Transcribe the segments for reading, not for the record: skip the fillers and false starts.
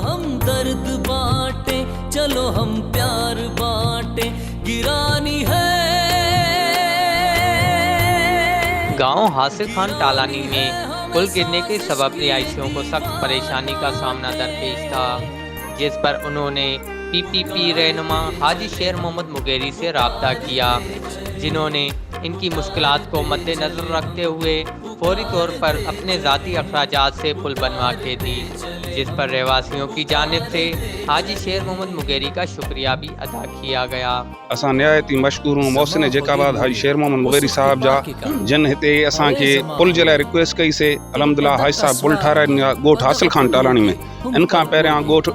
हम दर्द बांटे, चलो हम प्यार बांटे, गिरानी है। गांव हासिल खान टालानी में पुल गिरने के सबब रिहायशियों को सख्त परेशानी का सामना दरपेश था, जिस पर उन्होंने पीपीपी रहनुमा हाजी शेर मोहम्मद मुगेरी से राब्ता किया, जिन्होंने इनकी मुश्किलात को मद्देनजर रखते हुए फौरी तौर पर अपने ज़ाती अखराजात से पुल बनवा के दी, जिस पर रहवासियों की जानिब से हाजी शेर मोहम्मद मुगेरी का शुक्रिया भी अदा किया गया। असां निहायती मशकूर हूँ मोहसिन जेकाबाद हाजी शेर मोहम्मद मुगेरी साहब जा, जिन हिते असांखे पुल जे लाइ रिक्वेस्ट कई से। अलहमदुलिल्लाह हाजी साहब पुल ठाराइनि ॻोठ हासिल खान टालानी में। इन खां पहिरियां ॻोठ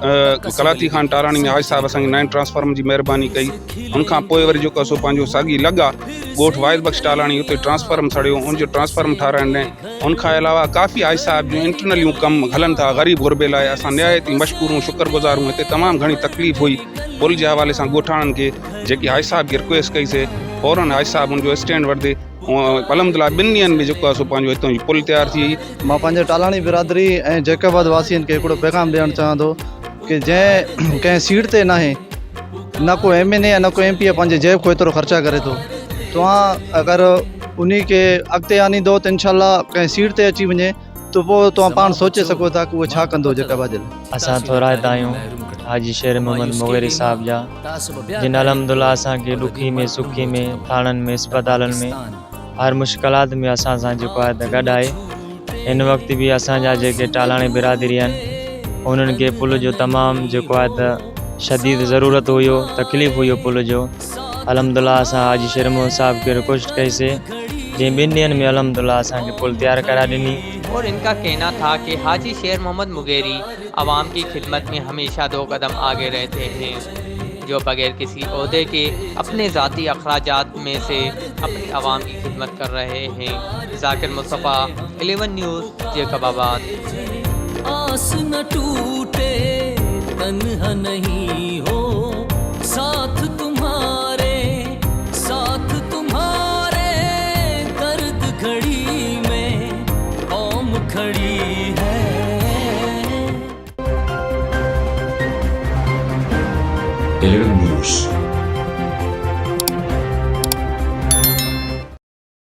कलाती खान टालानी में हाजी साहब असांखे नएं ट्रांसफार्मर जी महिरबानी कई। उन खां पोइ वरी जेको सो पंहिंजो साॻी लॻा ॻोठ वाहिद बख्श टालानी, उते ट्रांसफार्मर सड़ियो, उनजो ट्रांसफार्मर ठाराइण ॾे। उन खां अलावा काफ़ी हाजी साहब जूं इंटरनलियूं कम हलन था ग़रीब गुरबे लाइ। असां निहायती मशकूर हूँ, शुक्रगुज़ार हूँ। हिते तमामु घणी तकलीफ़ हुई पुल जे हवाले सां ॻोठाणनि खे, जेकी हाजी साहब खे रिक्वेस्ट कई से फ़ौरन हाजी साहब उनजो स्टैंड वरिते। अलहमदुलिल्लाह 2 ॾींहंनि में जेको आहे सो पंहिंजो हितां जी पुल तयारु थी। मां पंहिंजे टालानी बिरादरी ऐं जेकाबाद वासियुनि खे हिकिड़ो पैगाम ॾियणु चाहियां थो कि जंहिं कंहिं सीट ते नाहे, न को MNA न को MP पंहिंजे जेब को एतिरो ख़र्चा करे थो, तव्हां अगरि उन खे अॻिते आनींदो त इनशाला कंहिं सीट ते अची वञे त पोइ तव्हां पाण सोचे सघो था कि उहो छा कंदो जेकाबाद जे लाइ। असां थोराइता आहियूं हाजी शेर मोहम्मद मुगेरी साहब जा, जिन अलहमदुलिल्लाह असांखे ॾुखी में सुखी में थाणनि में अस्पतालनि में हर मुश्किलात में असां सां जेको आहे त गॾु आहे। हिन वक़्तु बि असांजा जेके टालाणी बिरादरी आहिनि उन्हनि खे पुल जो तमामु जेको आहे त शदीद ज़रूरत हुयो, तकलीफ़ हुयो पुल जो। अलहमदुलिल्लाह असां हाजी शेर मोहम्मद साहब खे रिक्वेस्ट कईसीं, जंहिं 2 ॾींहंनि में अलहमदुलिल्लाह असांखे पुल तैयार करा ॾिनी। और इनका कहना था कि हाजी शेर मोहम्मद मुगेरी आवाम की खिदमत में हमेशा 2 कदम आगे रहते हैं, जो बगैर किसी ओहदे के अपने ज़ाती अखराजात में से अपनी आवाम की खिदमत कर रहे हैं। जाकिर मुस्तफ़ा 11 न्यूज़ जेकबाबाद। आस न टूटे तन्हा नहीं हो, साथ तुम्हारे दर्द घड़ी में कौम खड़ी है। Air News।